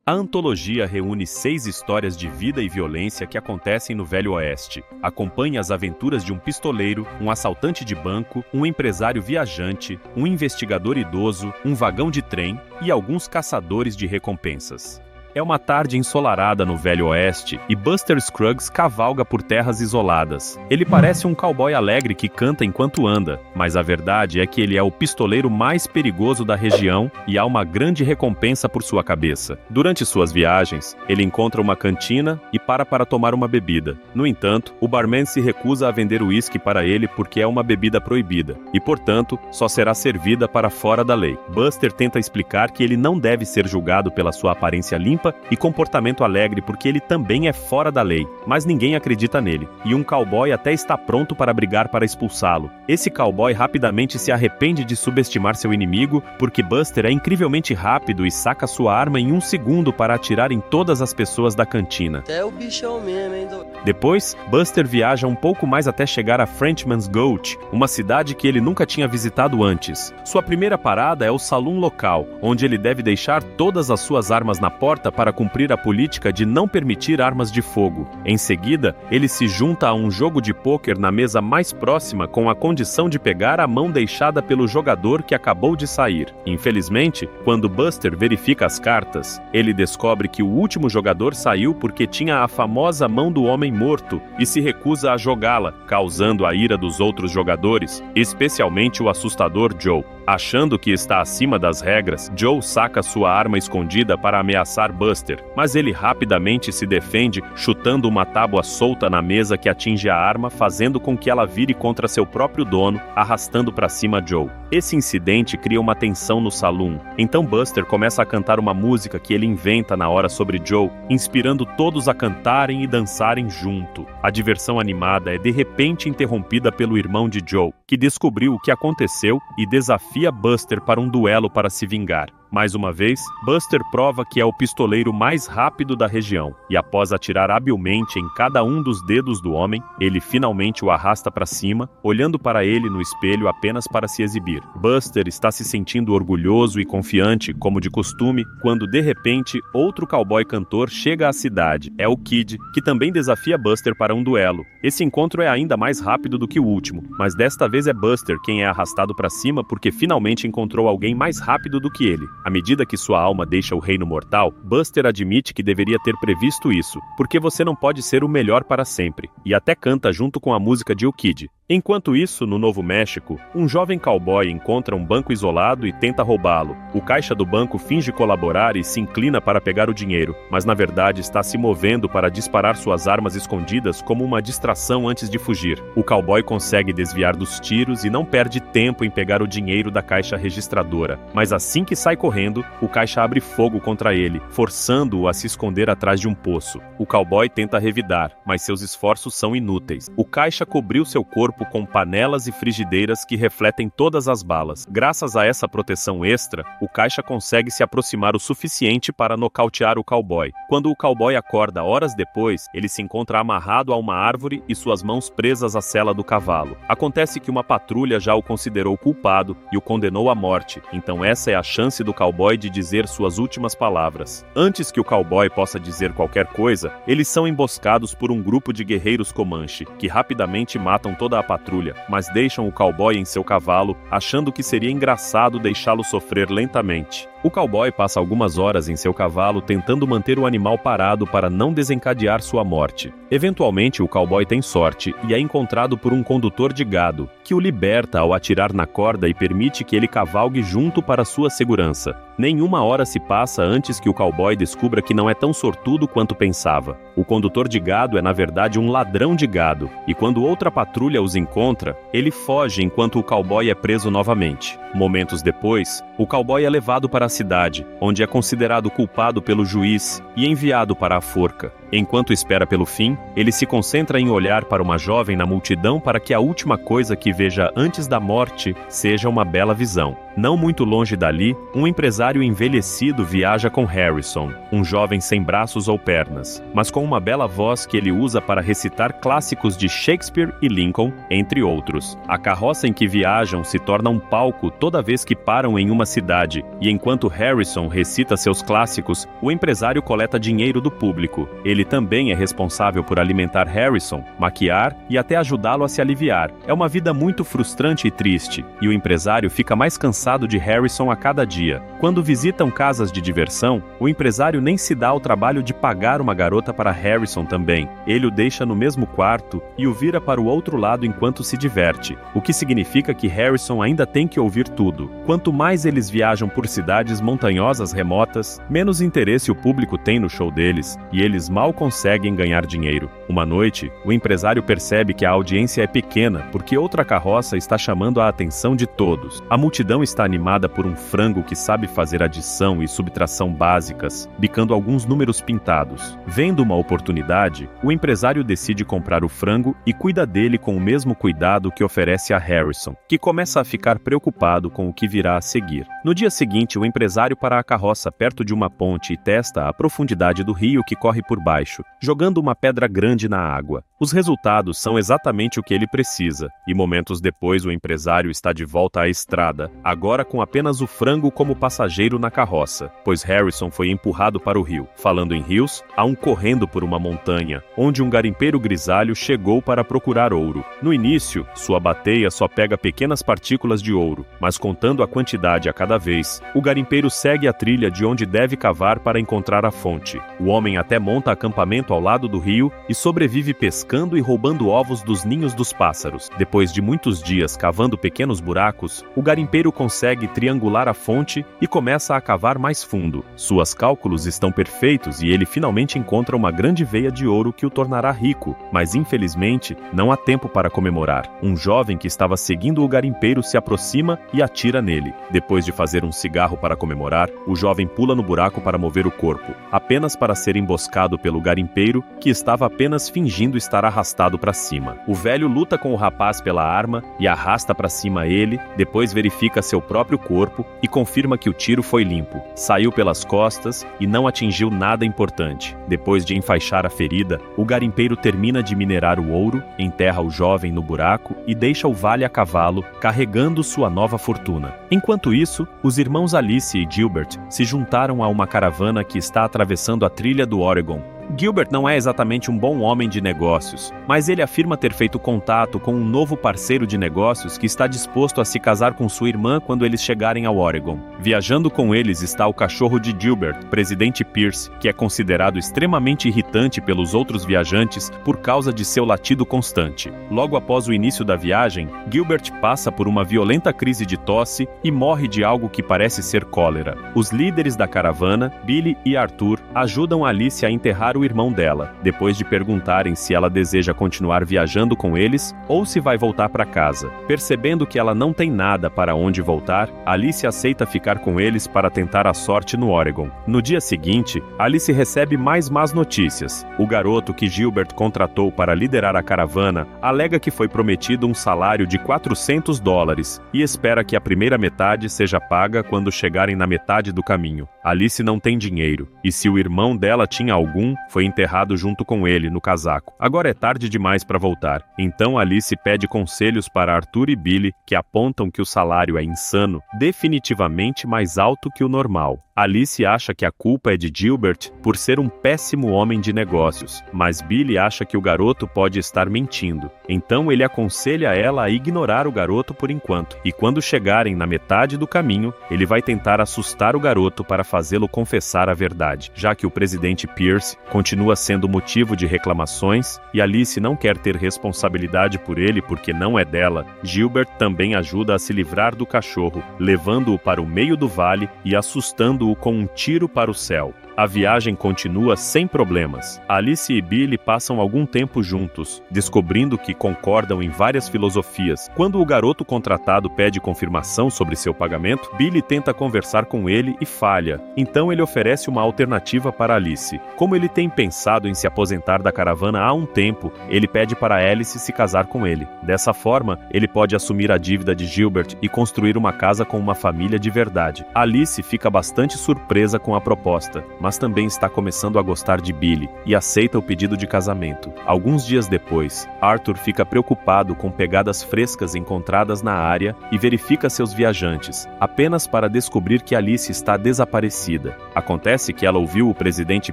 A antologia reúne 6 histórias de vida e violência que acontecem no Velho Oeste. Acompanhe as aventuras de um pistoleiro, um assaltante de banco, um empresário viajante, um investigador idoso, um vagão de trem e alguns caçadores de recompensas. É uma tarde ensolarada no Velho Oeste e Buster Scruggs cavalga por terras isoladas. Ele parece um cowboy alegre que canta enquanto anda, mas a verdade é que ele é o pistoleiro mais perigoso da região e há uma grande recompensa por sua cabeça. Durante suas viagens, ele encontra uma cantina e para tomar uma bebida. No entanto, o barman se recusa a vender o uísque para ele porque é uma bebida proibida e, portanto, só será servida para fora da lei. Buster tenta explicar que ele não deve ser julgado pela sua aparência limpa e comportamento alegre porque ele também é fora da lei, mas ninguém acredita nele, e um cowboy até está pronto para brigar para expulsá-lo. Esse cowboy rapidamente se arrepende de subestimar seu inimigo porque Buster é incrivelmente rápido e saca sua arma em 1 segundo para atirar em todas as pessoas da cantina. Até o bichão mesmo, hein, Depois, Buster viaja um pouco mais até chegar a Frenchman's Gulch, uma cidade que ele nunca tinha visitado antes. Sua primeira parada é o salão local, onde ele deve deixar todas as suas armas na porta para cumprir a política de não permitir armas de fogo. Em seguida, ele se junta a um jogo de pôquer na mesa mais próxima com a condição de pegar a mão deixada pelo jogador que acabou de sair. Infelizmente, quando Buster verifica as cartas, ele descobre que o último jogador saiu porque tinha a famosa mão do homem morto e se recusa a jogá-la, causando a ira dos outros jogadores, especialmente o assustador Joe. Achando que está acima das regras, Joe saca sua arma escondida para ameaçar Buster, mas ele rapidamente se defende, chutando uma tábua solta na mesa que atinge a arma, fazendo com que ela vire contra seu próprio dono, arrastando para cima Joe. Esse incidente cria uma tensão no salão, então Buster começa a cantar uma música que ele inventa na hora sobre Joe, inspirando todos a cantarem e dançarem junto. A diversão animada é de repente interrompida pelo irmão de Joe, que descobriu o que aconteceu e desafia Buster para um duelo para se vingar. Mais uma vez, Buster prova que é o pistoleiro mais rápido da região, e após atirar habilmente em cada um dos dedos do homem, ele finalmente o arrasta para cima, olhando para ele no espelho apenas para se exibir. Buster está se sentindo orgulhoso e confiante, como de costume, quando de repente outro cowboy cantor chega à cidade. É o Kid, que também desafia Buster para um duelo. Esse encontro é ainda mais rápido do que o último, mas desta vez é Buster quem é arrastado para cima porque finalmente encontrou alguém mais rápido do que ele. À medida que sua alma deixa o reino mortal, Buster admite que deveria ter previsto isso, porque você não pode ser o melhor para sempre, e até canta junto com a música de O Kid. Enquanto isso, no Novo México, um jovem cowboy encontra um banco isolado e tenta roubá-lo. O caixa do banco finge colaborar e se inclina para pegar o dinheiro, mas na verdade está se movendo para disparar suas armas escondidas como uma distração antes de fugir. O cowboy consegue desviar dos tiros e não perde tempo em pegar o dinheiro da caixa registradora, mas assim que sai correndo, o caixa abre fogo contra ele, forçando-o a se esconder atrás de um poço. O cowboy tenta revidar, mas seus esforços são inúteis. O caixa cobriu seu corpo com panelas e frigideiras que refletem todas as balas. Graças a essa proteção extra, o caixa consegue se aproximar o suficiente para nocautear o cowboy. Quando o cowboy acorda horas depois, ele se encontra amarrado a uma árvore e suas mãos presas à sela do cavalo. Acontece que uma patrulha já o considerou culpado e o condenou à morte, então essa é a chance do cowboy de dizer suas últimas palavras. Antes que o cowboy possa dizer qualquer coisa, eles são emboscados por um grupo de guerreiros Comanche, que rapidamente matam toda a patrulha, mas deixam o cowboy em seu cavalo, achando que seria engraçado deixá-lo sofrer lentamente. O cowboy passa algumas horas em seu cavalo tentando manter o animal parado para não desencadear sua morte. Eventualmente, o cowboy tem sorte e é encontrado por um condutor de gado, que o liberta ao atirar na corda e permite que ele cavalgue junto para sua segurança. Nenhuma hora se passa antes que o cowboy descubra que não é tão sortudo quanto pensava. O condutor de gado é na verdade um ladrão de gado, e quando outra patrulha os encontra, ele foge enquanto o cowboy é preso novamente. Momentos depois, o cowboy é levado para a cidade, onde é considerado culpado pelo juiz e enviado para a forca. Enquanto espera pelo fim, ele se concentra em olhar para uma jovem na multidão para que a última coisa que veja antes da morte seja uma bela visão. Não muito longe dali, um empresário envelhecido viaja com Harrison, um jovem sem braços ou pernas, mas com uma bela voz que ele usa para recitar clássicos de Shakespeare e Lincoln, entre outros. A carroça em que viajam se torna um palco toda vez que param em uma cidade, e enquanto Harrison recita seus clássicos, o empresário coleta dinheiro do público. Ele também é responsável por alimentar Harrison, maquiar e até ajudá-lo a se aliviar. É uma vida muito frustrante e triste, e o empresário fica mais cansado de Harrison a cada dia. Quando visitam casas de diversão, o empresário nem se dá ao trabalho de pagar uma garota para Harrison também. Ele o deixa no mesmo quarto e o vira para o outro lado enquanto se diverte, o que significa que Harrison ainda tem que ouvir tudo. Quanto mais eles viajam por cidades montanhosas remotas, menos interesse o público tem no show deles, e eles mal conseguem ganhar dinheiro. Uma noite, o empresário percebe que a audiência é pequena porque outra carroça está chamando a atenção de todos. A multidão está animada por um frango que sabe fazer adição e subtração básicas, bicando alguns números pintados. Vendo uma oportunidade, o empresário decide comprar o frango e cuida dele com o mesmo cuidado que oferece a Harrison, que começa a ficar preocupado com o que virá a seguir. No dia seguinte, o empresário para a carroça perto de uma ponte e testa a profundidade do rio que corre por baixo, jogando uma pedra grande na água. Os resultados são exatamente o que ele precisa, e momentos depois o empresário está de volta à estrada, agora com apenas o frango como passageiro na carroça, pois Harrison foi empurrado para o rio. Falando em rios, há um correndo por uma montanha, onde um garimpeiro grisalho chegou para procurar ouro. No início, sua bateia só pega pequenas partículas de ouro, mas contando a quantidade a cada vez, o garimpeiro segue a trilha de onde deve cavar para encontrar a fonte. O homem até monta acampamento ao lado do rio e sobrevive pescando e roubando ovos dos ninhos dos pássaros. Depois de muitos dias cavando pequenos buracos, o garimpeiro consegue triangular a fonte e começa a cavar mais fundo. Seus cálculos estão perfeitos e ele finalmente encontra uma grande veia de ouro que o tornará rico, mas infelizmente não há tempo para comemorar. Um jovem que estava seguindo o garimpeiro se aproxima e atira nele. Depois de fazer um cigarro para comemorar, o jovem pula no buraco para mover o corpo, apenas para ser emboscado pelo garimpeiro, que estava apenas fingindo estar arrastado para cima. O velho luta com o rapaz pela arma e arrasta para cima ele, depois verifica seu próprio corpo e confirma que o tiro foi limpo. Saiu pelas costas e não atingiu nada importante. Depois de enfaixar a ferida, o garimpeiro termina de minerar o ouro, enterra o jovem no buraco e deixa o vale a cavalo, carregando sua nova fortuna. Enquanto isso, os irmãos Alice e Gilbert se juntaram a uma caravana que está atravessando a trilha do Oregon. Gilbert não é exatamente um bom homem de negócios, mas ele afirma ter feito contato com um novo parceiro de negócios que está disposto a se casar com sua irmã quando eles chegarem ao Oregon. Viajando com eles está o cachorro de Gilbert, Presidente Pierce, que é considerado extremamente irritante pelos outros viajantes por causa de seu latido constante. Logo após o início da viagem, Gilbert passa por uma violenta crise de tosse e morre de algo que parece ser cólera. Os líderes da caravana, Billy e Arthur, ajudam Alice a enterrar o irmão dela, depois de perguntarem se ela deseja continuar viajando com eles ou se vai voltar para casa. Percebendo que ela não tem nada para onde voltar, Alice aceita ficar com eles para tentar a sorte no Oregon. No dia seguinte, Alice recebe mais más notícias. O garoto que Gilbert contratou para liderar a caravana alega que foi prometido um salário de $400 e espera que a primeira metade seja paga quando chegarem na metade do caminho. Alice não tem dinheiro, e se o irmão dela tinha algum, foi enterrado junto com ele no casaco. Agora é tarde demais para voltar. Então Alice pede conselhos para Arthur e Billy, que apontam que o salário é insano, definitivamente mais alto que o normal. Alice acha que a culpa é de Gilbert por ser um péssimo homem de negócios, mas Billy acha que o garoto pode estar mentindo. Então ele aconselha ela a ignorar o garoto por enquanto, e quando chegarem na metade do caminho, ele vai tentar assustar o garoto para fazê-lo confessar a verdade, já que o presidente Pierce continua sendo motivo de reclamações e Alice não quer ter responsabilidade por ele porque não é dela. Gilbert também ajuda a se livrar do cachorro, levando-o para o meio do vale e assustando-o com um tiro para o céu. A viagem continua sem problemas. Alice e Billy passam algum tempo juntos, descobrindo que concordam em várias filosofias. Quando o garoto contratado pede confirmação sobre seu pagamento, Billy tenta conversar com ele e falha. Então ele oferece uma alternativa para Alice. Como ele tem pensado em se aposentar da caravana há um tempo, ele pede para Alice se casar com ele. Dessa forma, ele pode assumir a dívida de Gilbert e construir uma casa com uma família de verdade. Alice fica bastante surpresa com a proposta, mas também está começando a gostar de Billy e aceita o pedido de casamento. Alguns dias depois, Arthur fica preocupado com pegadas frescas encontradas na área e verifica seus viajantes, apenas para descobrir que Alice está desaparecida. Acontece que ela ouviu o presidente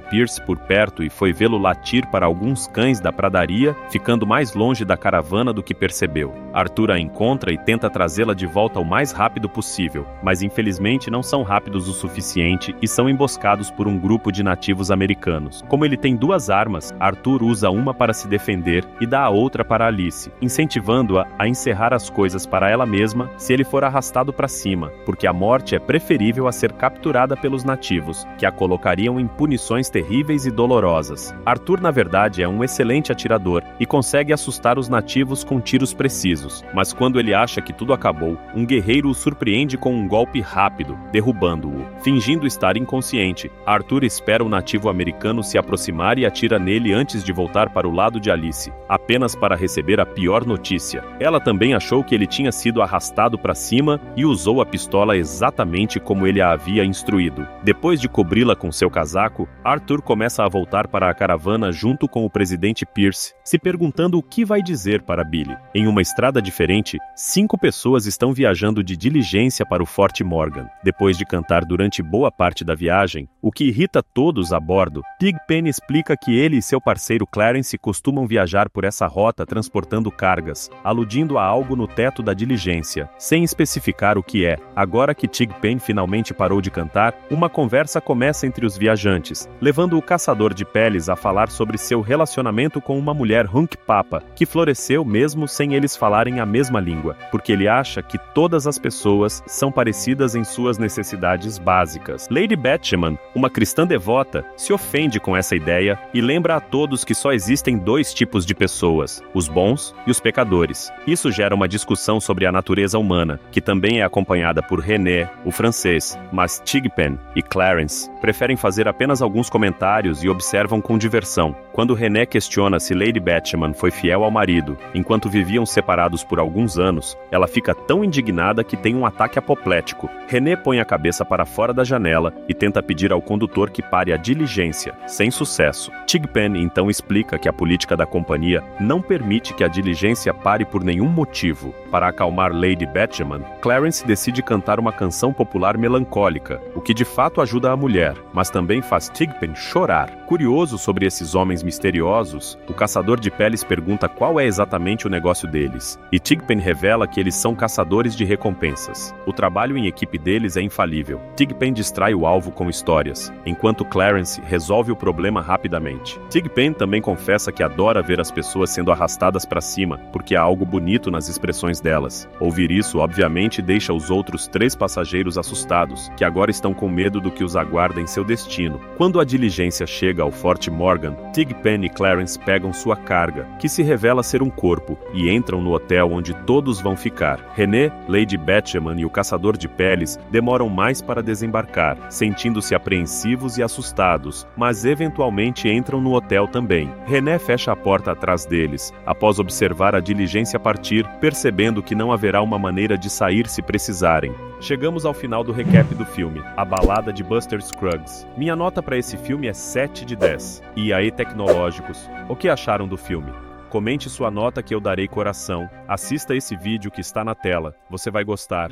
Pierce por perto e foi vê-lo latir para alguns cães da pradaria, ficando mais longe da caravana do que percebeu. Arthur a encontra e tenta trazê-la de volta o mais rápido possível, mas infelizmente não são rápidos o suficiente e são emboscados por um grupo de nativos americanos. Como ele tem duas armas, Arthur usa uma para se defender e dá a outra para Alice, incentivando-a a encerrar as coisas para ela mesma se ele for arrastado para cima, porque a morte é preferível a ser capturada pelos nativos, que a colocariam em punições terríveis e dolorosas. Arthur, na verdade, é um excelente atirador e consegue assustar os nativos com tiros precisos, mas quando ele acha que tudo acabou, um guerreiro o surpreende com um golpe rápido, derrubando-o. Fingindo estar inconsciente, Arthur espera o nativo americano se aproximar e atira nele antes de voltar para o lado de Alice, apenas para receber a pior notícia. Ela também achou que ele tinha sido arrastado para cima e usou a pistola exatamente como ele a havia instruído. Depois de cobri-la com seu casaco, Arthur começa a voltar para a caravana junto com o presidente Pierce, se perguntando o que vai dizer para Billy. Em uma estrada diferente, 5 pessoas estão viajando de diligência para o Fort Morgan. Depois de cantar durante boa parte da viagem, o que irrita todos a bordo, Pigpen explica que ele e seu parceiro Clarence costumam viajar por essa rota transportando cargas, aludindo a algo no teto da diligência, sem especificar o que é. Agora que Pigpen finalmente parou de cantar, uma conversa começa entre os viajantes, levando o caçador de peles a falar sobre seu relacionamento com uma mulher Hunkpapa, que floresceu mesmo sem eles falarem a mesma língua, porque ele acha que todas as pessoas são parecidas em suas necessidades básicas. Lady Betjeman, uma cristã devota, se ofende com essa ideia e lembra a todos que só existem 2 tipos de pessoas, os bons e os pecadores. Isso gera uma discussão sobre a natureza humana, que também é acompanhada por René, o francês, mas Pigpen e Clarence preferem fazer apenas alguns comentários e observam com diversão. Quando René questiona se Lady Betjeman foi fiel ao marido, enquanto viviam separados por alguns anos, ela fica tão indignada que tem um ataque apoplético. René põe a cabeça para fora da janela e tenta pedir ao condutor que pare a diligência, sem sucesso. Pigpen então explica que a política da companhia não permite que a diligência pare por nenhum motivo. Para acalmar Lady Betjeman, Clarence decide cantar uma canção popular melancólica, o que de fato ajuda a mulher, mas também faz Pigpen chorar. Curioso sobre esses homens misteriosos, o caçador de peles pergunta qual é exatamente o negócio deles, e Pigpen revela que eles são caçadores de recompensas. O trabalho em equipe deles é infalível. Pigpen distrai o alvo com histórias, enquanto Clarence resolve o problema rapidamente. Pigpen também confessa que adora ver as pessoas sendo arrastadas para cima, porque há algo bonito nas expressões delas. Ouvir isso, obviamente, deixa os outros 3 passageiros assustados, que agora estão com medo do que os aguarda em seu destino. Quando a diligência chega ao Fort Morgan, Pigpen e Clarence pegam sua carga, que se revela ser um corpo, e entram no hotel onde todos vão ficar. René, Lady Betjeman e o caçador de peles demoram mais para desembarcar, sentindo-se apreensivos e assustados, mas eventualmente entram no hotel também. René fecha a porta atrás deles, após observar a diligência partir, percebendo que não haverá uma maneira de sair se precisarem. Chegamos ao final do recap do filme, A Balada de Buster Scruggs. Minha nota para esse filme é 7 de 10. E aí, tecnológicos, o que acharam do filme? Comente sua nota que eu darei coração. Assista esse vídeo que está na tela, você vai gostar.